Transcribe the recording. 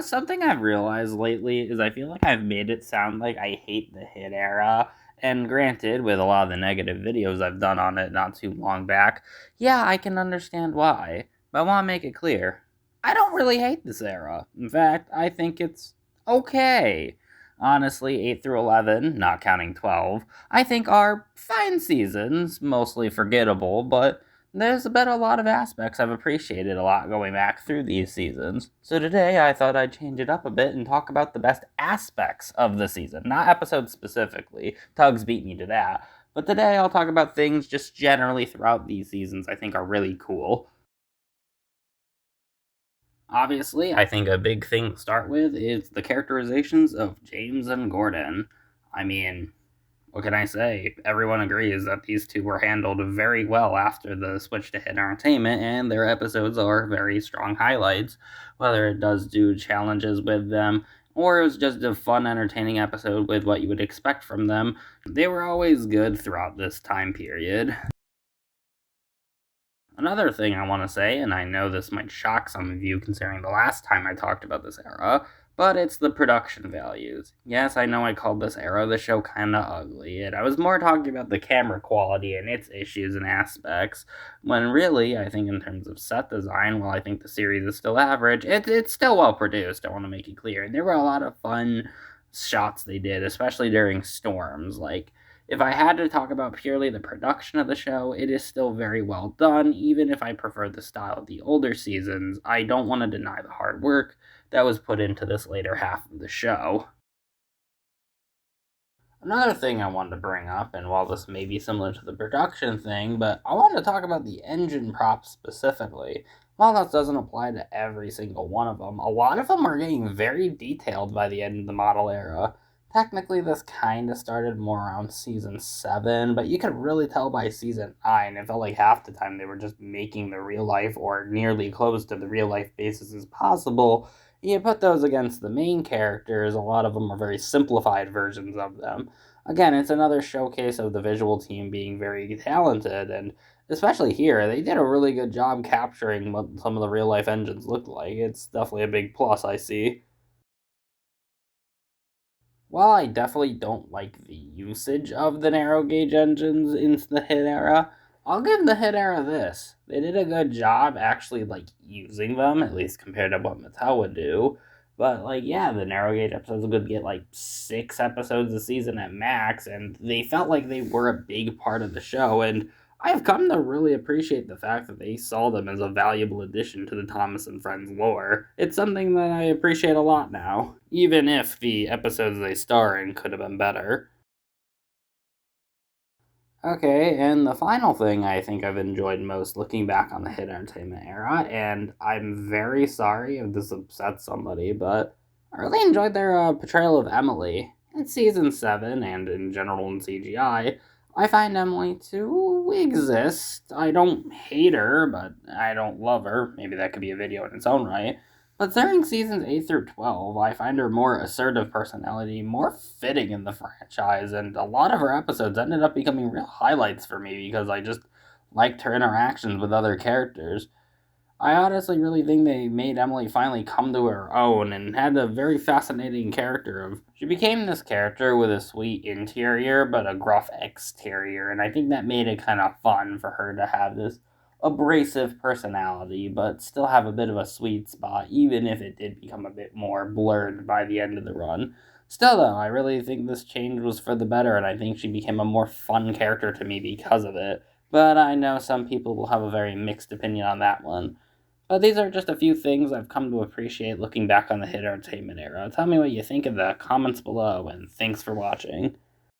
Something I've realized lately is I feel like I've made it sound like I hate the hit era. And granted, with a lot of the negative videos I've done on it not too long back, yeah, I can understand why. But I want to make it clear I don't really hate this era. In fact, I think it's okay. Honestly, 8 through 11, not counting 12, I think are fine seasons, mostly forgettable, but there's been a lot of aspects I've appreciated a lot going back through these seasons. So today I thought I'd change it up a bit and talk about the best aspects of the season, not episodes specifically. Tugs beat me to that. But today I'll talk about things just generally throughout these seasons I think are really cool. Obviously, I think a big thing to start with is the characterizations of James and Gordon. I mean, what can I say? Everyone agrees that these two were handled very well after the switch to Hit Entertainment, and their episodes are very strong highlights. Whether it does do challenges with them, or it was just a fun, entertaining episode with what you would expect from them, they were always good throughout this time period. Another thing I want to say, and I know this might shock some of you considering the last time I talked about this era, but it's the production values. Yes, I know I called this era of the show kinda ugly, and I was more talking about the camera quality and its issues and aspects, when really, I think in terms of set design, while I think the series is still average, it's still well produced, I want to make it clear. And there were a lot of fun shots they did, especially during storms, like if I had to talk about purely the production of the show, it is still very well done, even if I prefer the style of the older seasons. I don't want to deny the hard work that was put into this later half of the show. Another thing I wanted to bring up, and while this may be similar to the production thing, but I wanted to talk about the engine props specifically. While that doesn't apply to every single one of them, a lot of them are getting very detailed by the end of the model era. Technically, this kind of started more around season 7, but you could really tell by season 9, it felt like half the time they were just making the real life or nearly close to the real life basis as possible. You put those against the main characters, a lot of them are very simplified versions of them. Again, it's another showcase of the visual team being very talented, and especially here, they did a really good job capturing what some of the real life engines looked like. It's definitely a big plus, I see. While I definitely don't like the usage of the narrow gauge engines in the hit era, I'll give the hit era this. They did a good job actually using them, at least compared to what Mattel would do. But yeah, the narrow gauge episodes would get 6 episodes a season at max, and they felt like they were a big part of the show. And I've come to really appreciate the fact that they saw them as a valuable addition to the Thomas and Friends lore. It's something that I appreciate a lot now, even if the episodes they star in could have been better. Okay, and the final thing I think I've enjoyed most looking back on the Hit Entertainment era, and I'm very sorry if this upsets somebody, but I really enjoyed their portrayal of Emily. In season 7, and in general in CGI, I find Emily to exist. I don't hate her, but I don't love her. Maybe that could be a video in its own right. But during seasons 8 through 12, I find her more assertive personality more fitting in the franchise, and a lot of her episodes ended up becoming real highlights for me because I just liked her interactions with other characters. I honestly really think they made Emily finally come to her own and had a very fascinating character of she became this character with a sweet interior but a gruff exterior, and I think that made it kind of fun for her to have this abrasive personality but still have a bit of a sweet spot even if it did become a bit more blurred by the end of the run. Still though, I really think this change was for the better, and I think she became a more fun character to me because of it. But I know some people will have a very mixed opinion on that one. But these are just a few things I've come to appreciate looking back on the Hit Entertainment era. Tell me what you think in the comments below, and thanks for watching.